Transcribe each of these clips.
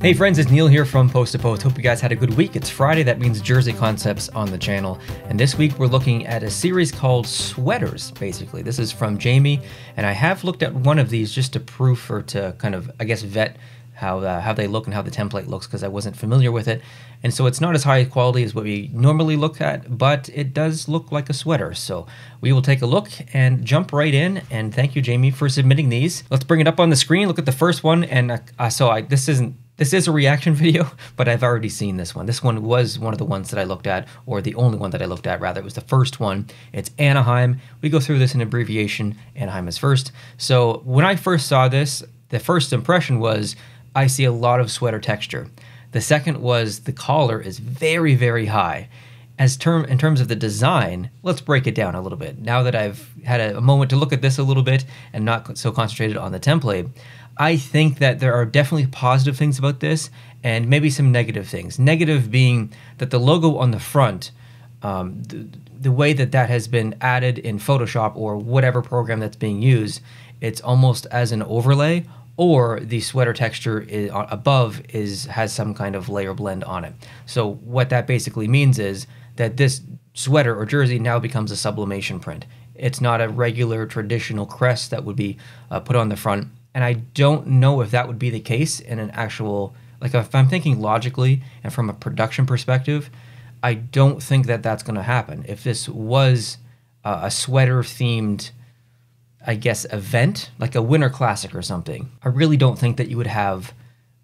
Hey friends, it's Neil here from Post to Post. Hope you guys had a good week. It's Friday, that means Jersey Concepts on the channel. And this week we're looking at a series called Sweaters, basically. This is from Jamie, and I have looked at one of these just to proof or to kind of, I guess, vet how they look and how the template looks, because I wasn't familiar with it. And so it's not as high quality as what we normally look at, but it does look like a sweater. So we will take a look and jump right in. And thank you, Jamie, for submitting these. Let's bring it up on the screen. Look at the first one. And this is a reaction video, but I've already seen this one. This one was one of the ones that I looked at, or the only one that I looked at, rather. It was the first one. It's Anaheim. We go through this in abbreviation. Anaheim is first. So when I first saw this, the first impression was, I see a lot of sweater texture. The second was the collar is very, very high. In terms of the design, let's break it down a little bit. Now that I've had a moment to look at this a little bit and not so concentrated on the template, I think that there are definitely positive things about this and maybe some negative things. Negative being that the logo on the front, the way that has been added in Photoshop or whatever program that's being used, it's almost as an overlay, or the sweater texture above has some kind of layer blend on it. So what that basically means is that this sweater or jersey now becomes a sublimation print. It's not a regular traditional crest that would be put on the front. And I don't know if that would be the case in an actual, like if I'm thinking logically and from a production perspective, I don't think that that's going to happen. If this was a sweater themed, I guess, event, like a winter classic or something, I really don't think that you would have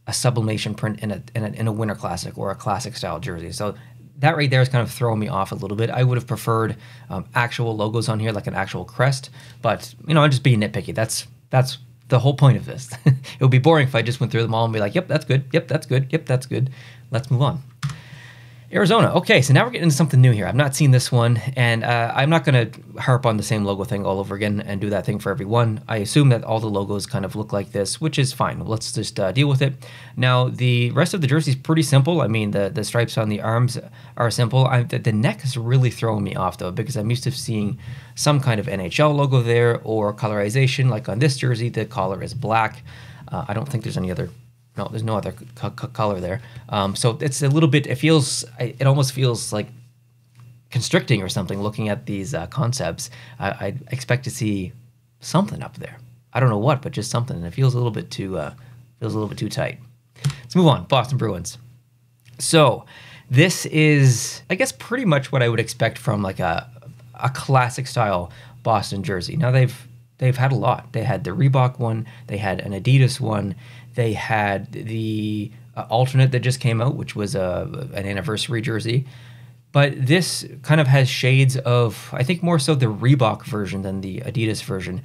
a sublimation print in a winter classic or a classic style jersey. So that right there is kind of throwing me off a little bit. I would have preferred actual logos on here, like an actual crest, but you know, I'm just being nitpicky. That's the whole point of this. It would be boring if I just went through them all and be like, yep, that's good. Yep, that's good. Yep, that's good. Let's move on. Arizona. Okay, so now we're getting into something new here. I've not seen this one, and I'm not going to harp on the same logo thing all over again and do that thing for every one. I assume that all the logos kind of look like this, which is fine. Let's just deal with it. Now, the rest of the jersey is pretty simple. I mean, the stripes on the arms are simple. The neck is really throwing me off, though, because I'm used to seeing some kind of NHL logo there or colorization. Like on this jersey, the collar is black. I don't think there's any other... No, there's no other color there. So it's a little bit, it almost feels like constricting or something looking at these concepts. I expect to see something up there. I don't know what, but just something. And it feels a little bit too tight. Let's move on. Boston Bruins. So this is, I guess, pretty much what I would expect from like a classic style Boston jersey. Now they've had a lot. They had the Reebok one. They had an Adidas one. They had the alternate that just came out, which was an anniversary jersey. But this kind of has shades of, I think, more so the Reebok version than the Adidas version.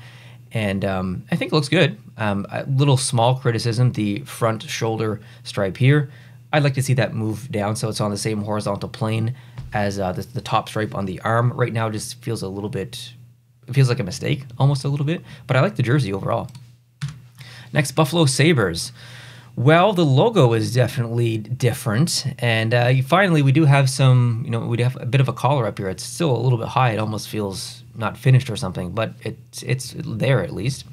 And I think it looks good. A little small criticism, the front shoulder stripe here. I'd like to see that move down so it's on the same horizontal plane as the top stripe on the arm. Right now it just feels a little bit, it feels like a mistake, almost a little bit. But I like the jersey overall. Next, Buffalo Sabres. Well, the logo is definitely different, and finally we do have some, we have a bit of a collar up here. It's still a little bit high. It almost feels not finished or something, but it's there at least.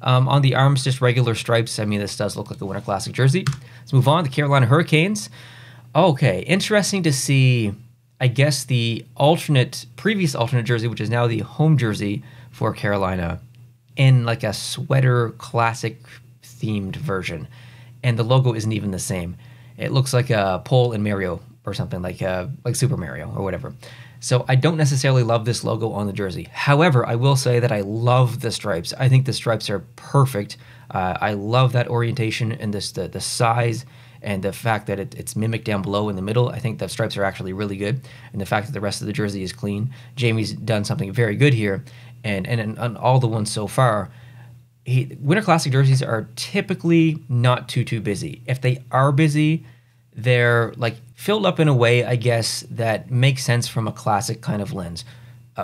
On the arms, just regular stripes. I mean, this does look like a Winter Classic jersey. Let's move on. The Carolina Hurricanes. Okay, interesting to see, I guess, the previous alternate jersey, which is now the home jersey for Carolina, in like a sweater classic themed version, and the logo isn't even the same. It looks like a Pole and Mario or something, like Super Mario or whatever. So I don't necessarily love this logo on the jersey. However, I will say that I love the stripes. I think the stripes are perfect. I love that orientation and the size and the fact that it's mimicked down below in the middle. I think the stripes are actually really good, and the fact that the rest of the jersey is clean. Jamie's done something very good here, and on all the ones so far, Winter Classic jerseys are typically not too busy. If they are busy, they're like filled up in a way, I guess, that makes sense from a classic kind of lens.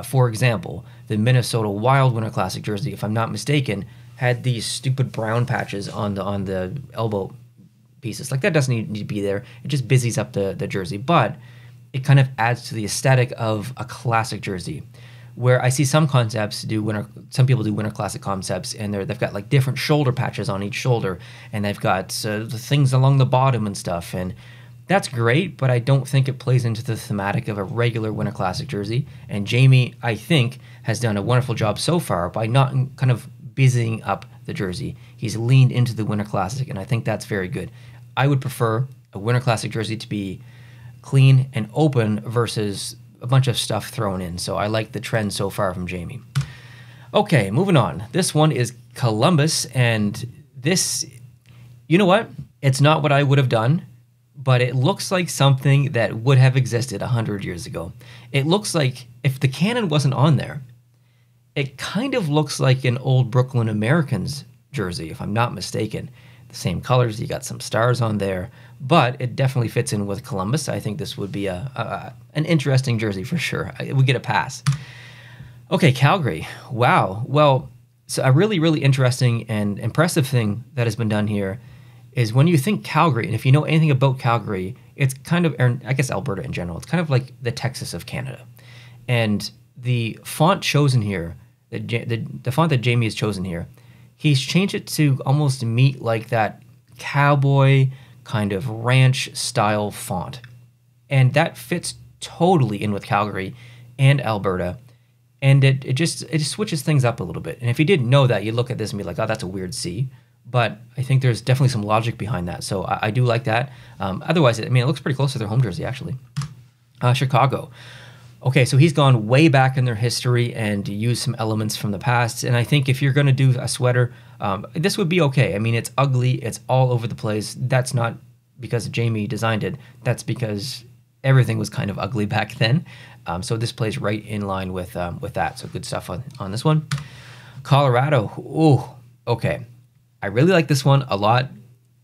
For example, the Minnesota Wild Winter Classic jersey, if I'm not mistaken, had these stupid brown patches on the elbow pieces. Like, that doesn't need to be there. It just busies up the jersey, but it kind of adds to the aesthetic of a classic jersey. where I see some concepts do some people do Winter Classic concepts, and they've got like different shoulder patches on each shoulder, and they've got the things along the bottom and stuff, and that's great, but I don't think it plays into the thematic of a regular Winter Classic jersey. And Jamie, I think, has done a wonderful job so far by not kind of busying up the jersey. He's leaned into the Winter Classic, and I think that's very good. I would prefer a Winter Classic jersey to be clean and open versus a bunch of stuff thrown in. So I like the trend so far from Jamie. Okay, moving on. This one is Columbus, and this, you know what? It's not what I would have done, but it looks like something that would have existed 100 years ago. It looks like, if the cannon wasn't on there, it kind of looks like an old Brooklyn Americans jersey, if I'm not mistaken. The same colors, you got some stars on there, but it definitely fits in with Columbus. I think this would be an interesting jersey for sure. It would get a pass. Okay, Calgary. Wow. Well, so a really, really interesting and impressive thing that has been done here is when you think Calgary, and if you know anything about Calgary, it's kind of, I guess Alberta in general, it's kind of like the Texas of Canada. And the font chosen here, the font that Jamie has chosen here, he's changed it to almost meet like that cowboy kind of ranch style font. And that fits totally in with Calgary and Alberta. And it just switches things up a little bit. And if you didn't know that, you look at this and be like, oh, that's a weird C. But I think there's definitely some logic behind that. So I do like that. Otherwise, I mean, it looks pretty close to their home jersey, actually. Chicago. Okay, so he's gone way back in their history and used some elements from the past. And I think if you're going to do a sweater, this would be okay. I mean, it's ugly. It's all over the place. That's not because Jamie designed it. That's because everything was kind of ugly back then. So this plays right in line with that. So good stuff on this one. Colorado. Ooh, okay. I really like this one a lot.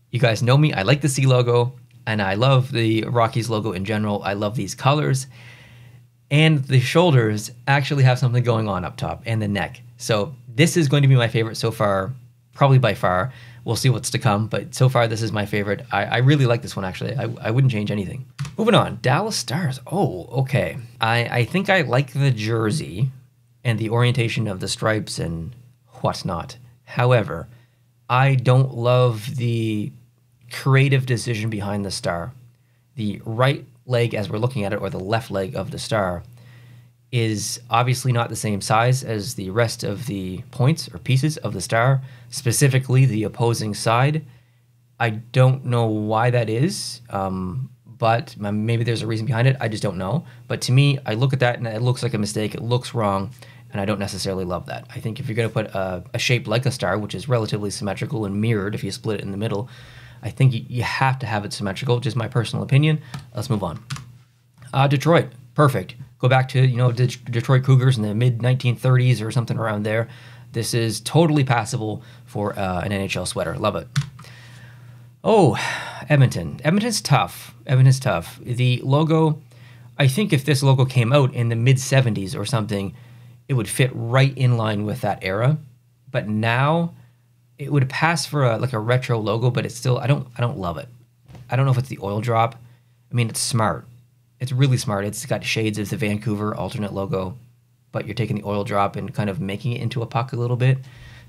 You guys know me. I like the C logo, and I love the Rockies logo in general. I love these colors. And the shoulders actually have something going on up top, and the neck. So this is going to be my favorite so far, probably by far. We'll see what's to come, but so far this is my favorite. I really like this one, actually. I wouldn't change anything. Moving on, Dallas Stars. Oh, okay. I think I like the jersey and the orientation of the stripes and whatnot. However, I don't love the creative decision behind the star. The right leg, as we're looking at it, or the left leg of the star, is obviously not the same size as the rest of the points or pieces of the star, specifically the opposing side. I don't know why that is, but maybe there's a reason behind it. I just don't know. But to me, I look at that and it looks like a mistake. It looks wrong. And I don't necessarily love that. I think if you're going to put a shape like a star, which is relatively symmetrical and mirrored if you split it in the middle, I think you have to have it symmetrical, just my personal opinion. Let's move on. Detroit, perfect. Go back to, the Detroit Cougars in the mid-1930s or something around there. This is totally passable for an NHL sweater. Love it. Oh, Edmonton. Edmonton's tough. Edmonton's tough. The logo, I think if this logo came out in the mid-70s or something, it would fit right in line with that era. But now it would pass for a retro logo, but it's still, I don't love it. I don't know if it's the oil drop. I mean, it's smart. It's really smart. It's got shades of the Vancouver alternate logo, but you're taking the oil drop and kind of making it into a puck a little bit.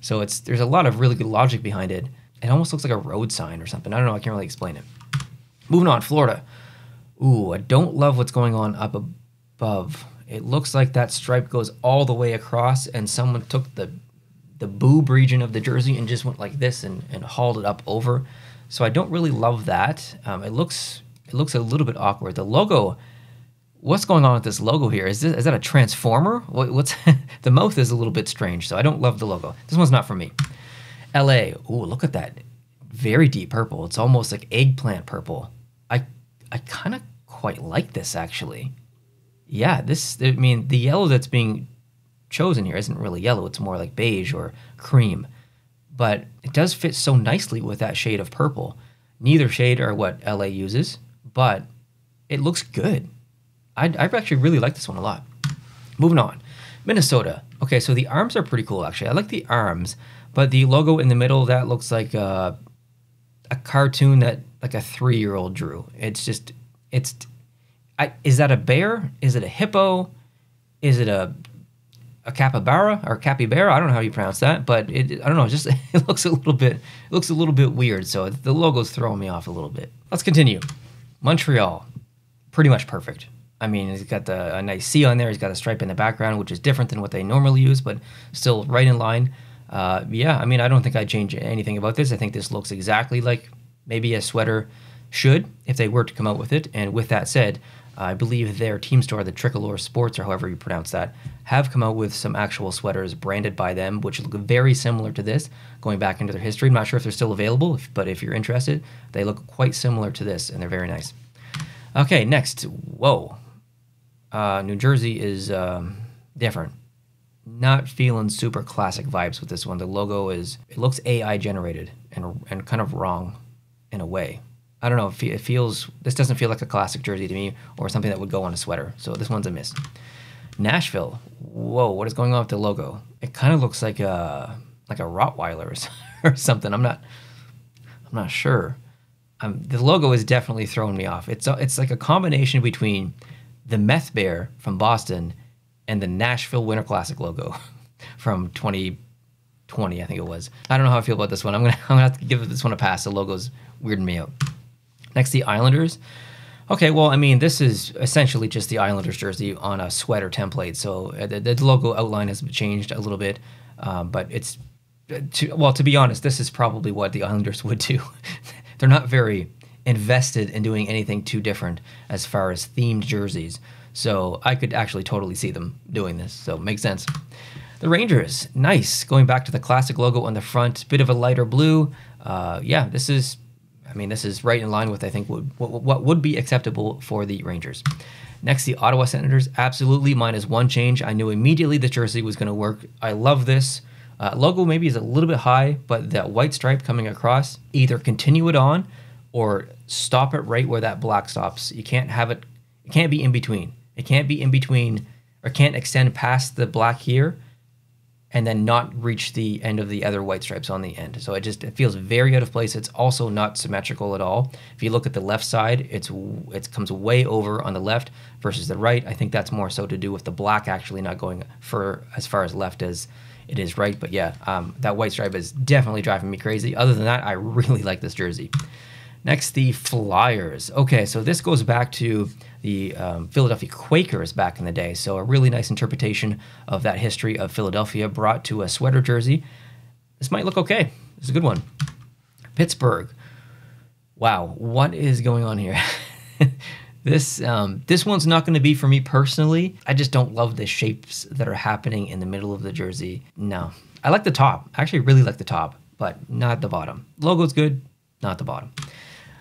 So there's a lot of really good logic behind it. It almost looks like a road sign or something. I don't know. I can't really explain it. Moving on, Florida. Ooh, I don't love what's going on up above. It looks like that stripe goes all the way across, and someone took the boob region of the jersey and just went like this and hauled it up over. So I don't really love that. It looks a little bit awkward. The logo, what's going on with this logo here? Is that a transformer? What's the mouth is a little bit strange, so I don't love the logo. This one's not for me. LA. Ooh, look at that. Very deep purple. It's almost like eggplant purple. I kind of quite like this, actually. Yeah, the yellow that's being chosen here isn't really yellow. It's more like beige or cream. But it does fit so nicely with that shade of purple. Neither shade are what LA uses, but it looks good. I actually really like this one a lot. Moving on. Minnesota. Okay, so the arms are pretty cool, actually. I like the arms, but the logo in the middle, that looks like a cartoon that like a 3-year-old drew. Is that a bear? Is it a hippo? Is it a a capybara or capybara. I don't know how you pronounce that, but I don't know. Just it looks a little bit weird. So the logo's throwing me off a little bit. Let's continue. Montreal, pretty much perfect. I mean, he's got a nice C on there. He's got a stripe in the background, which is different than what they normally use, but still right in line. Yeah, I mean, I don't think I'd change anything about this. I think this looks exactly like maybe a sweater should if they were to come out with it. And with that said, I believe their team store, the Tricolor Sports, or however you pronounce that, have come out with some actual sweaters branded by them, which look very similar to this, going back into their history. I'm not sure if they're still available, but if you're interested, they look quite similar to this, and they're very nice. Okay, next. Whoa. New Jersey is different. Not feeling super classic vibes with this one. The logo it looks AI generated and kind of wrong in a way. I don't know. This doesn't feel like a classic jersey to me or something that would go on a sweater. So this one's a miss. Nashville. Whoa, what is going on with the logo? It kind of looks like a Rottweiler or something. I'm not sure. The logo is definitely throwing me off. It's like a combination between the Meth Bear from Boston and the Nashville Winter Classic logo from 2020, I think it was. I don't know how I feel about this one. I'm gonna have to give this one a pass. The logo's weirding me out. Next, the Islanders. Okay, well, I mean, this is essentially just the Islanders jersey on a sweater template. So the logo outline has changed a little bit, but to be honest, this is probably what the Islanders would do. They're not very invested in doing anything too different as far as themed jerseys. So I could actually totally see them doing this. So it makes sense. The Rangers, nice. Going back to the classic logo on the front, bit of a lighter blue. Yeah, this is right in line with, I think, what would be acceptable for the Rangers. Next, the Ottawa Senators, absolutely minus one change. I knew immediately the jersey was going to work. I love this. Logo maybe is a little bit high, but that white stripe coming across, either continue it on or stop it right where that black stops. You can't have it. It can't be in between. It can't be in between, or can't extend past the black here and then not reach the end of the other white stripes on the end. So it feels very out of place. It's also not symmetrical at all. If you look at the left side, it comes way over on the left versus the right. I think that's more so to do with the black actually not going as far as left as it is right. But yeah, that white stripe is definitely driving me crazy. Other than that, I really like this jersey. Next, the Flyers. Okay, so this goes back to the Philadelphia Quakers back in the day. So a really nice interpretation of that history of Philadelphia brought to a sweater jersey. This might look okay. This is a good one. Pittsburgh. Wow, what is going on here? This one's not going to be for me personally. I just don't love the shapes that are happening in the middle of the jersey. No. I like the top. I actually really like the top, but not the bottom. Logo's good, not the bottom.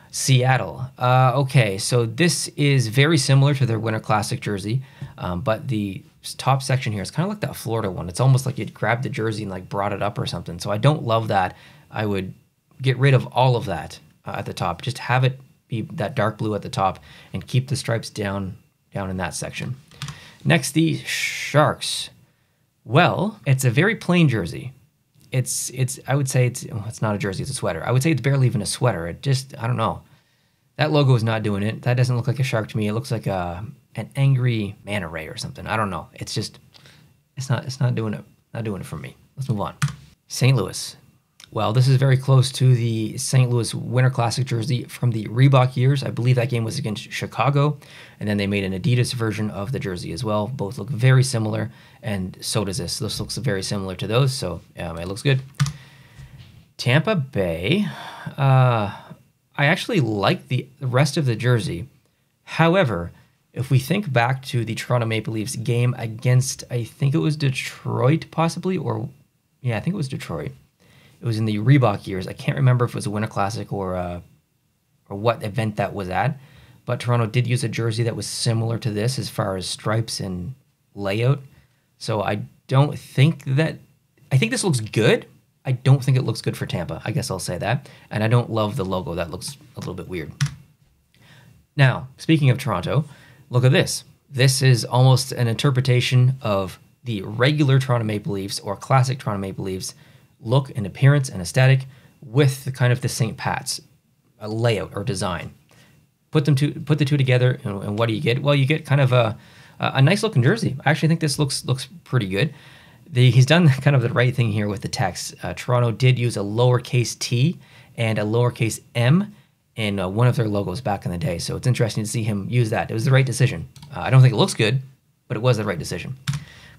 Seattle. Okay, so this is very similar to their Winter Classic jersey, but the top section here is kind of like that Florida one. It's almost like you'd grabbed the jersey and like brought it up or something. So I don't love that. I would get rid of all of that at the top. Just have it be that dark blue at the top and keep the stripes down in that section. Next, the Sharks. Well, it's a very plain jersey. I would say it's not a jersey, it's a sweater. I would say it's barely even a sweater. I don't know. That logo is not doing it. That doesn't look like a shark to me. It looks like an angry manta ray or something. I don't know. It's not doing it. Not doing it for me. Let's move on. St. Louis. Well, this is very close to the St. Louis Winter Classic jersey from the Reebok years. I believe that game was against Chicago, and then they made an Adidas version of the jersey as well. Both look very similar, and so does this. This looks very similar to those, so it looks good. Tampa Bay. I actually like the rest of the jersey. However, if we think back to the Toronto Maple Leafs game against, I think it was Detroit possibly, I think it was Detroit. It was in the Reebok years. I can't remember if it was a Winter Classic or what event that was at, but Toronto did use a jersey that was similar to this as far as stripes and layout. So I think this looks good. I don't think it looks good for Tampa. I guess I'll say that. And I don't love the logo. That looks a little bit weird. Now, speaking of Toronto, look at this. This is almost an interpretation of the regular Toronto Maple Leafs or classic Toronto Maple Leafs look and appearance and aesthetic with the St. Pat's layout or design. Put the two together, and what do you get? Well, you get kind of a nice looking jersey. I actually think this looks pretty good. He's done kind of the right thing here with the text. Toronto did use a lowercase t and a lowercase m in one of their logos back in the day. So it's interesting to see him use that. It was the right decision. I don't think it looks good, but it was the right decision.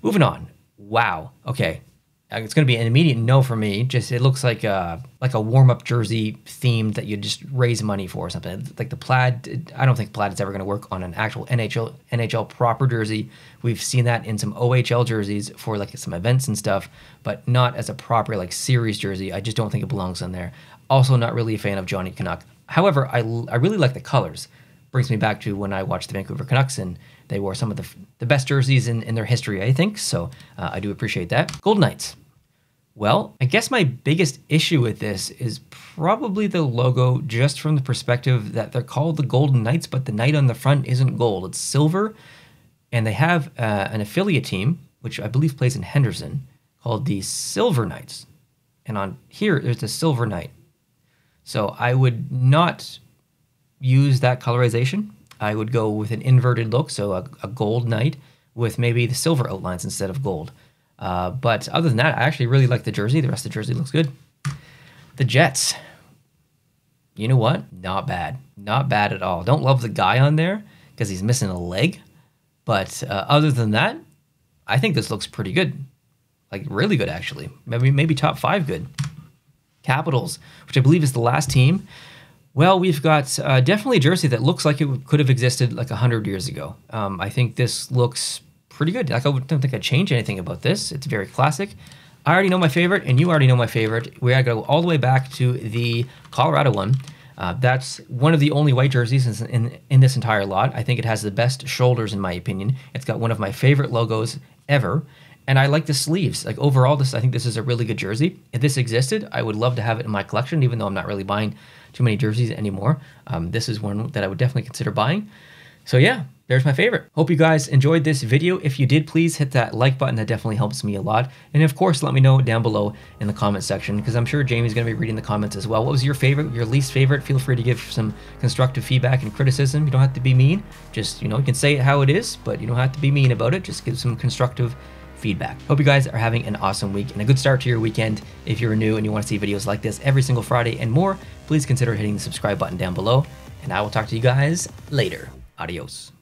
Moving on. Wow. Okay. It's going to be an immediate no for me. Just it looks like a warm-up jersey theme that you just raise money for or something. Like the plaid, I don't think plaid is ever going to work on an actual NHL proper jersey. We've seen that in some OHL jerseys for like some events and stuff, but not as a proper like series jersey. I just don't think it belongs on there. Also, not really a fan of Johnny Canuck. However, I really like the colors. Brings me back to when I watched the Vancouver Canucks and they wore some of the best jerseys in their history, I think. So I do appreciate that. Golden Knights. Well, I guess my biggest issue with this is probably the logo, just from the perspective that they're called the Golden Knights, but the knight on the front isn't gold. It's silver. And they have an affiliate team, which I believe plays in Henderson, called the Silver Knights. And on here, there's the Silver Knight. So I would not use that colorization. I would go with an inverted look, so a gold knight with maybe the silver outlines instead of gold. But other than that, I actually really like the jersey. The rest of the jersey looks good. The Jets. You know what? Not bad. Not bad at all. Don't love the guy on there because he's missing a leg. But other than that, I think this looks pretty good. Like really good, actually. Maybe top 5 good. Capitals, which I believe is the last team. Well, we've got definitely a jersey that looks like it could have existed like 100 years ago. I think this looks pretty good. Like I don't think I'd change anything about this. It's very classic. I already know my favorite, and you already know my favorite. We gotta go all the way back to the Colorado one. That's one of the only white jerseys in this entire lot. I think it has the best shoulders, in my opinion. It's got one of my favorite logos ever. And I like the sleeves. Like overall, I think this is a really good jersey. If this existed, I would love to have it in my collection, even though I'm not really buying too many jerseys anymore. This is one that I would definitely consider buying. So yeah, there's my favorite. Hope you guys enjoyed this video. If you did, please hit that like button. That definitely helps me a lot. And of course, let me know down below in the comment section, because I'm sure Jamie's going to be reading the comments as well. What was your favorite, your least favorite? Feel free to give some constructive feedback and criticism. You don't have to be mean. Just, you can say it how it is, but you don't have to be mean about it. Just give some constructive feedback. Hope you guys are having an awesome week and a good start to your weekend. If you're new and you want to see videos like this every single Friday and more, please consider hitting the subscribe button down below, and I will talk to you guys later. Adios.